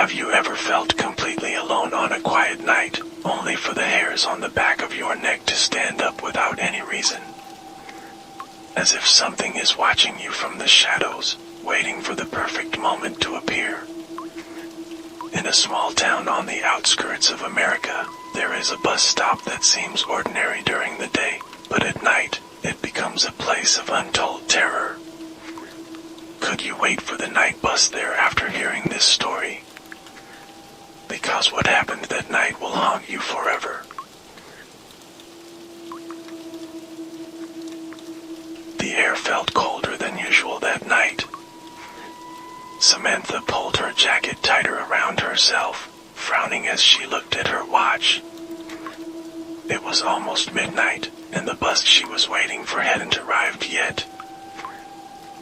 Have you ever felt completely alone on a quiet night, only for the hairs on the back of your neck to stand up without any reason? As if something is watching you from the shadows, waiting for the perfect moment to appear. In a small town on the outskirts of America, there is a bus stop that seems ordinary during the day, but at night, it becomes a place of untold terror. Could you wait for the night bus there after hearing this story? Because what happened that night will haunt you forever. The air felt colder than usual that night. Samantha pulled her jacket tighter around herself, frowning as she looked at her watch. It was almost midnight, and the bus she was waiting for hadn't arrived yet.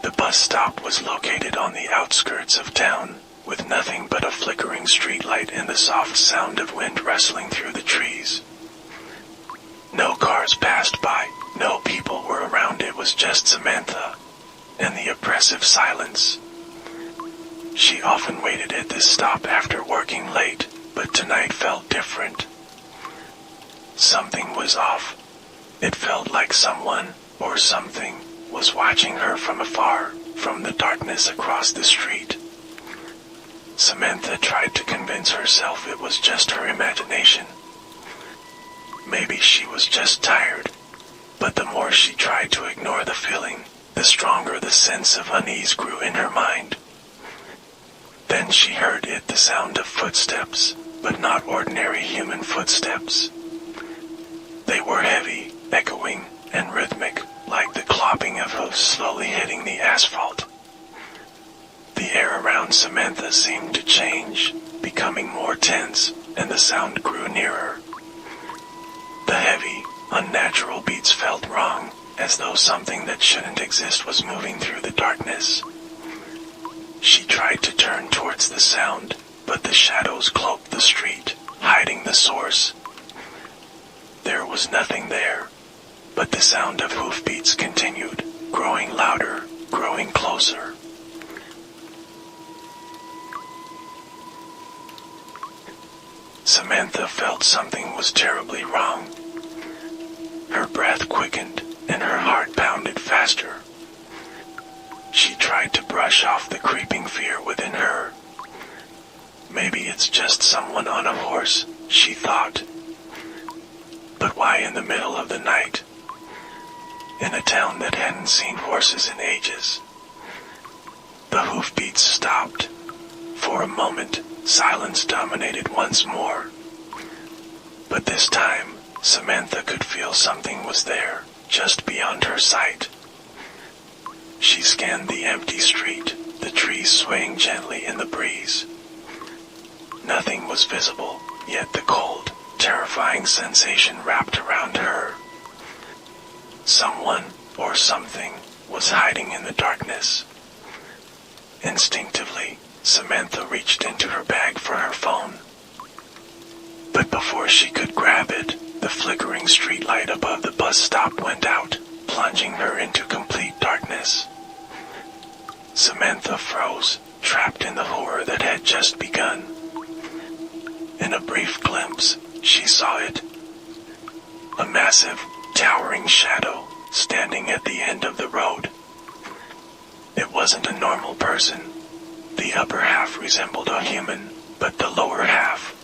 The bus stop was located on the outskirts of town, with nothing but a flickering streetlight and the soft sound of wind rustling through the trees. No cars passed by, no people were around. It was just Samantha, and the oppressive silence. She often waited at this stop after working late, but tonight felt different. Something was off. It felt like someone, or something, was watching her from afar, from the darkness across the street. Samantha tried to convince herself it was just her imagination. Maybe she was just tired, but the more she tried to ignore the feeling, the stronger the sense of unease grew in her mind. Then she heard it, the sound of footsteps, but not ordinary human footsteps. They were heavy, echoing, and rhythmic, like the clopping of hooves slowly hitting the asphalt. The air around Samantha seemed to change, becoming more tense, and the sound grew nearer. The heavy, unnatural beats felt wrong, as though something that shouldn't exist was moving through the darkness. She tried to turn towards the sound, but the shadows cloaked the street, hiding the source. There was nothing there, but the sound of hoofbeats continued, growing louder, growing closer. Samantha felt something was terribly wrong. Her breath quickened, and her heart pounded faster. She tried to brush off the creeping fear within her. Maybe it's just someone on a horse, she thought. But why in the middle of the night? In a town that hadn't seen horses in ages. The hoofbeats stopped. For a moment, silence dominated once more. But this time, Samantha could feel something was there, just beyond her sight. She scanned the empty street, the trees swaying gently in the breeze. Nothing was visible, yet the cold, terrifying sensation wrapped around her. Someone, or something, was hiding in the darkness. Instinctively, Samantha reached into her bag for her phone. But before she could grab it, the flickering streetlight above the bus stop went out, plunging her into complete darkness. Samantha froze, trapped in the horror that had just begun. In a brief glimpse, she saw it. A massive, towering shadow, standing at the end of the road. It wasn't a normal person. The upper half resembled a human, but the lower half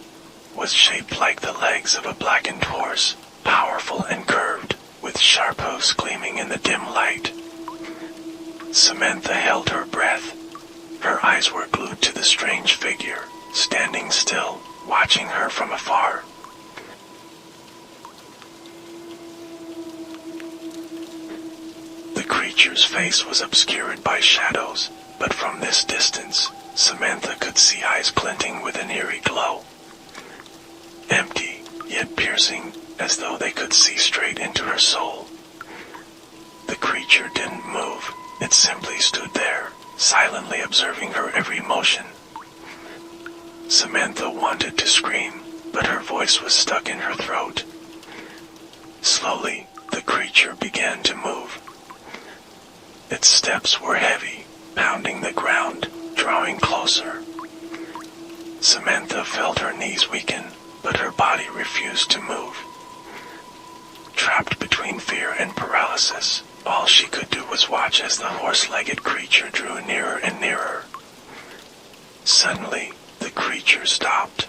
was shaped like the legs of a blackened horse, powerful and curved, with sharp hooves gleaming in the dim light. Samantha held her breath. Her eyes were glued to the strange figure, standing still, watching her from afar. The creature's face was obscured by shadows, but from this distance, Samantha could see eyes glinting with an eerie glow. Empty, yet piercing, as though they could see straight into her soul. The creature didn't move, it simply stood there, silently observing her every motion. Samantha wanted to scream, but her voice was stuck in her throat. Slowly, the creature began to move. Its steps were heavy, pounding the ground, drawing closer. Samantha felt her knees weaken, but her body refused to move. Trapped between fear and paralysis, all she could do was watch as the horse-legged creature drew nearer and nearer. Suddenly, the creature stopped.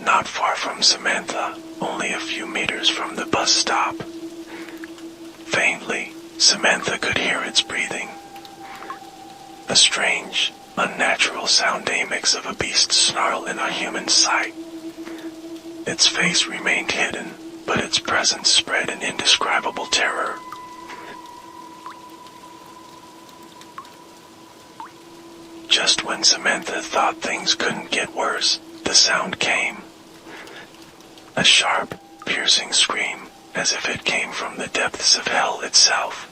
Not far from Samantha, only a few meters from the bus stop. Faintly, Samantha could hear its breathing. A strange, unnatural sound, a mix of a beast's snarl and a human sigh. Its face remained hidden, but its presence spread an indescribable terror. Just when Samantha thought things couldn't get worse, the sound came. A sharp, piercing scream, as if it came from the depths of hell itself.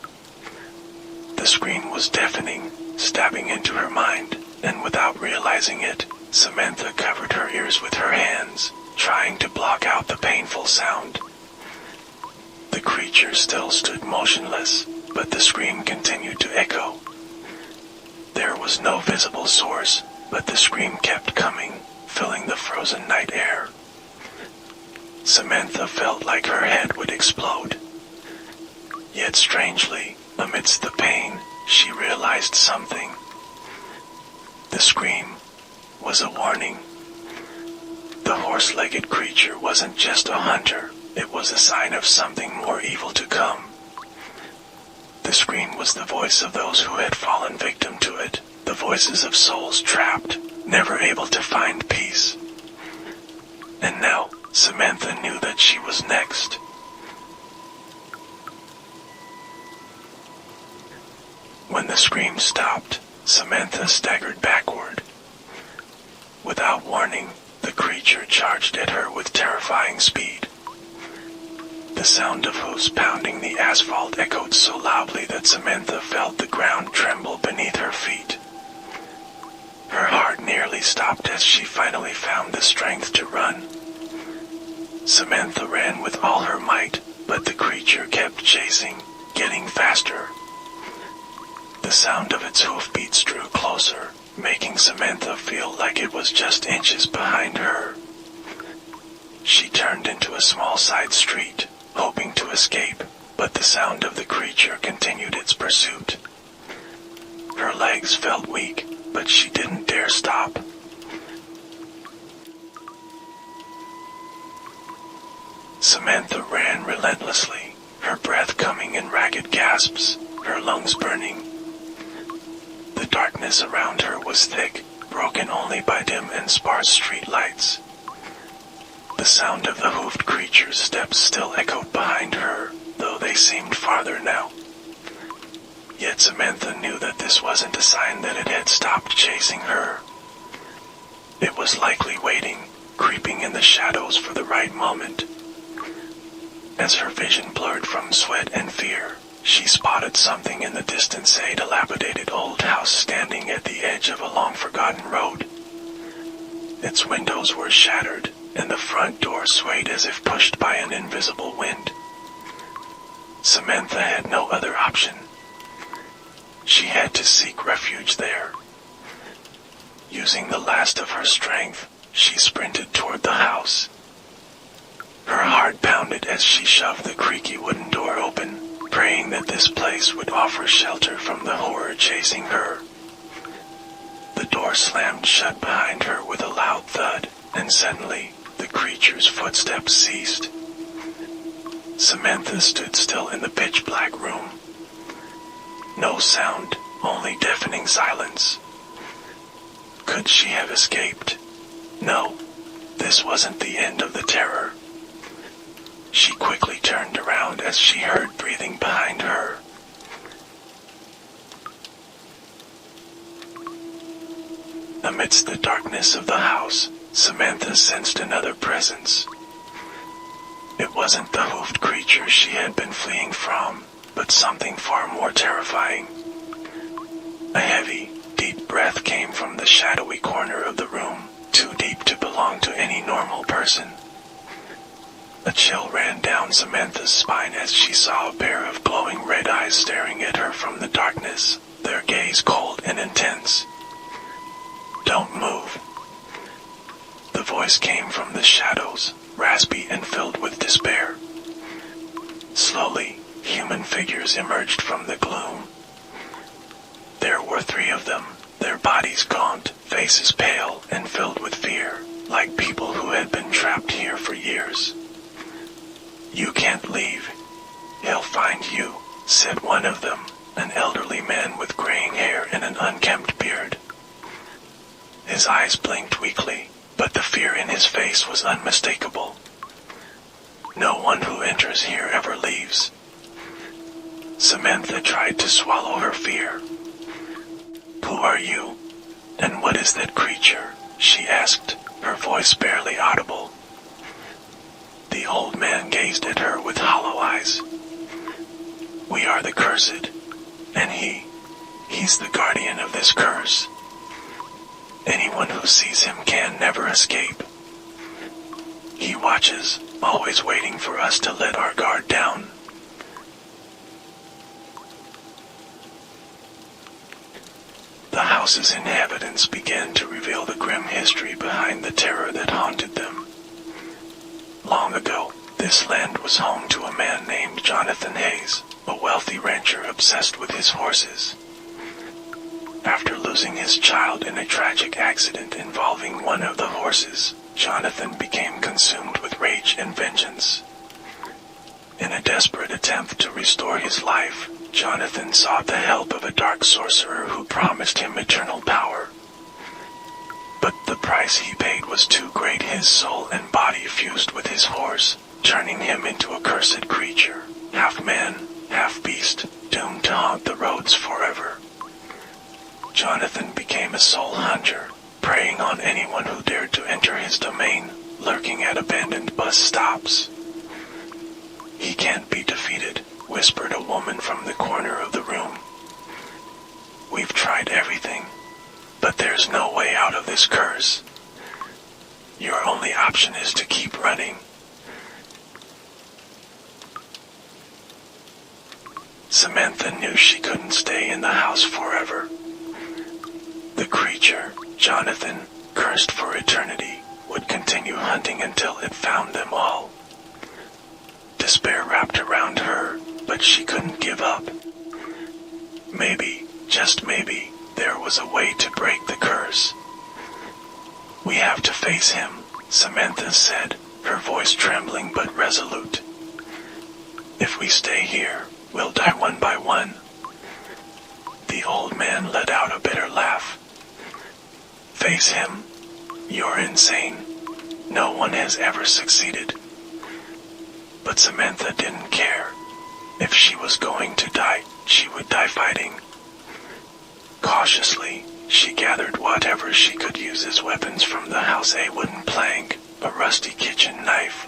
The scream was deafening, stabbing into her mind, and without realizing it, Samantha covered her ears with her hands, trying to block out the painful sound. The creature still stood motionless, but the scream continued to echo. There was no visible source, but the scream kept coming, filling the frozen night air. Samantha felt like her head would explode. Yet strangely, amidst the pain, she realized something. The scream was a warning. The horse-legged creature wasn't just a hunter, it was a sign of something more evil to come. The scream was the voice of those who had fallen victim to it, the voices of souls trapped, never able to find peace. And now, Samantha knew that she was next. When the scream stopped, Samantha staggered backward. Without warning, the creature charged at her with terrifying speed. The sound of hooves pounding the asphalt echoed so loudly that Samantha felt the ground tremble beneath her feet. Her heart nearly stopped as she finally found the strength to run. Samantha ran with all her might, but the creature kept chasing, getting faster. The sound of its hoofbeats drew closer, making Samantha feel like it was just inches behind her. She turned into a small side street, hoping to escape, but the sound of the creature continued its pursuit. Her legs felt weak, but she didn't dare stop. Samantha ran relentlessly, her breath coming in ragged gasps, her lungs burning. The darkness around her was thick, broken only by dim and sparse street lights. The sound of the hoofed creature's steps still echoed behind her, though they seemed farther now. Yet Samantha knew that this wasn't a sign that it had stopped chasing her. It was likely waiting, creeping in the shadows for the right moment. As her vision blurred from sweat and fear, she spotted something in the distance, a dilapidated old house standing at the edge of a long-forgotten road. Its windows were shattered, and the front door swayed as if pushed by an invisible wind. Samantha had no other option. She had to seek refuge there. Using the last of her strength, she sprinted toward the house. Her heart pounded as she shoved the creaky wooden door open, praying that this place would offer shelter from the horror chasing her. The door slammed shut behind her with a loud thud, and suddenly, the creature's footsteps ceased. Samantha stood still in the pitch-black room. No sound, only deafening silence. Could she have escaped? No, this wasn't the end of the terror. She quickly turned around as she heard breathing behind her. Amidst the darkness of the house, Samantha sensed another presence. It wasn't the hoofed creature she had been fleeing from, but something far more terrifying. A heavy, deep breath came from the shadowy corner of the room, too deep to belong to any normal person. A chill ran down Samantha's spine as she saw a pair of glowing red eyes staring at her from the darkness, their gaze cold and intense. "Don't move," voice came from the shadows, raspy and filled with despair. Slowly, human figures emerged from the gloom. There were 3 of them, their bodies gaunt, faces pale and filled with fear, like people who had been trapped here for years. "You can't leave. He'll find you," said one of them, an elderly man with graying hair and an unkempt beard. His eyes blinked weakly, but the fear in his face was unmistakable. "No one who enters here ever leaves." Samantha tried to swallow her fear. "Who are you? And what is that creature?" she asked, her voice barely audible. The old man gazed at her with hollow eyes. "We are the cursed, and he's the guardian of this curse. Anyone who sees him can never escape. He watches, always waiting for us to let our guard down." The house's inhabitants began to reveal the grim history behind the terror that haunted them. Long ago, this land was home to a man named Jonathan Hayes, a wealthy rancher obsessed with his horses. After losing his child in a tragic accident involving one of the horses, Jonathan became consumed with rage and vengeance. In a desperate attempt to restore his life, Jonathan sought the help of a dark sorcerer who promised him eternal power. But the price he paid was too great. His soul and body fused with his horse, turning him into a cursed creature, half man, half beast, doomed to haunt the roads forever. Jonathan became a soul hunter, preying on anyone who dared to enter his domain, lurking at abandoned bus stops. "He can't be defeated," whispered a woman from the corner of the room. "We've tried everything, but there's no way out of this curse. Your only option is to keep running." Samantha knew she couldn't stay in the house forever. The creature, Jonathan, cursed for eternity, would continue hunting until it found them all. Despair wrapped around her, but she couldn't give up. Maybe, just maybe, there was a way to break the curse. "We have to face him," Samantha said, her voice trembling but resolute. "If we stay here, we'll die one by one." The old man let out a bitter laugh. "Face him? You're insane. No one has ever succeeded." But Samantha didn't care. If she was going to die, she would die fighting. Cautiously, she gathered whatever she could use as weapons from the house: a wooden plank, a rusty kitchen knife.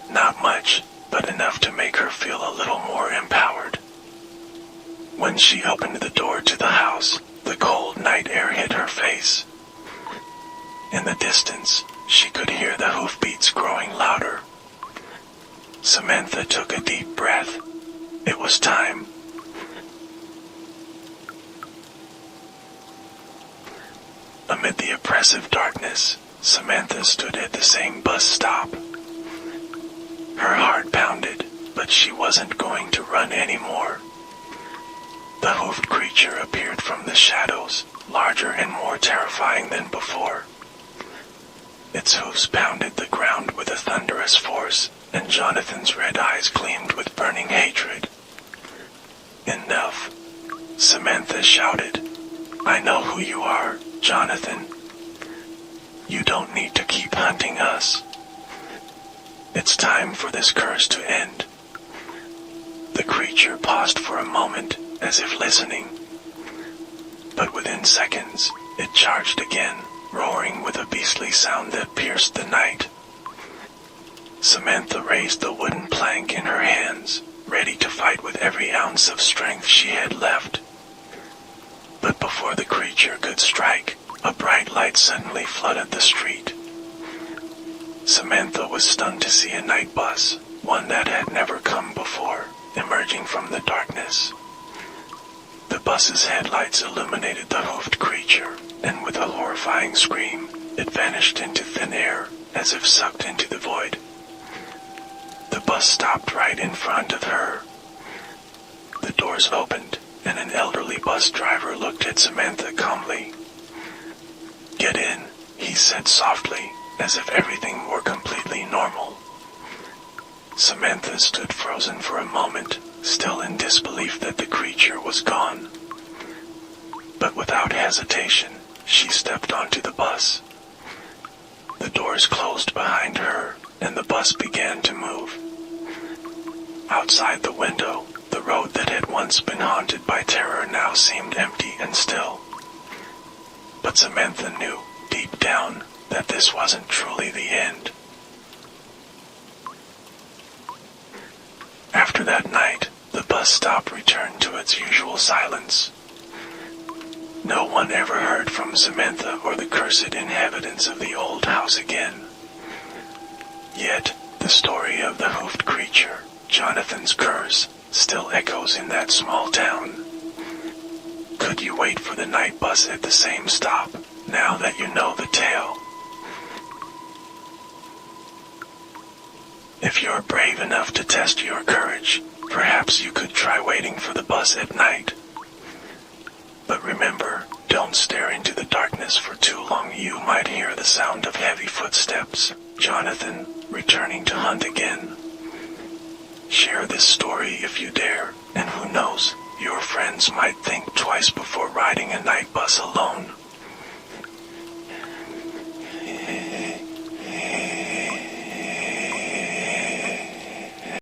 Not much, but enough to make her feel a little more empowered. When she opened the door to the house, the cold night air hit her face. In the distance, she could hear the hoofbeats growing louder. Samantha took a deep breath. It was time. Amid the oppressive darkness, Samantha stood at the same bus stop. Her heart pounded, but she wasn't going to run anymore. The hoofed creature appeared from the shadows, larger and more terrifying than before. Its hoofs pounded the ground with a thunderous force, and Jonathan's red eyes gleamed with burning hatred. "Enough," Samantha shouted. "I know who you are, Jonathan. You don't need to keep hunting us. It's time for this curse to end." The creature paused for a moment, as if listening. But within seconds, it charged again, roaring with a beastly sound that pierced the night. Samantha raised the wooden plank in her hands, ready to fight with every ounce of strength she had left. But before the creature could strike, a bright light suddenly flooded the street. Samantha was stunned to see a night bus, one that had never come before, emerging from the darkness. The bus's headlights illuminated the hoofed creature, and with a horrifying scream, it vanished into thin air, as if sucked into the void. The bus stopped right in front of her. The doors opened, and an elderly bus driver looked at Samantha calmly. "Get in," he said softly, as if everything were completely normal. Samantha stood frozen for a moment, still in disbelief that the creature was gone. But without hesitation, she stepped onto the bus. The doors closed behind her, and the bus began to move. Outside the window, the road that had once been haunted by terror now seemed empty and still. But Samantha knew, deep down, that this wasn't truly the end. After that night, the bus stop returned to its usual silence. No one ever heard from Samantha or the cursed inhabitants of the old house again. Yet, the story of the hoofed creature, Jonathan's curse, still echoes in that small town. Could you wait for the night bus at the same stop, now that you know the tale? If you're brave enough to test your courage, perhaps you could try waiting for the bus at night. But remember, don't stare into the darkness for too long. You might hear the sound of heavy footsteps, Jonathan, returning to hunt again. Share this story if you dare, and who knows, your friends might think twice before riding a night bus alone.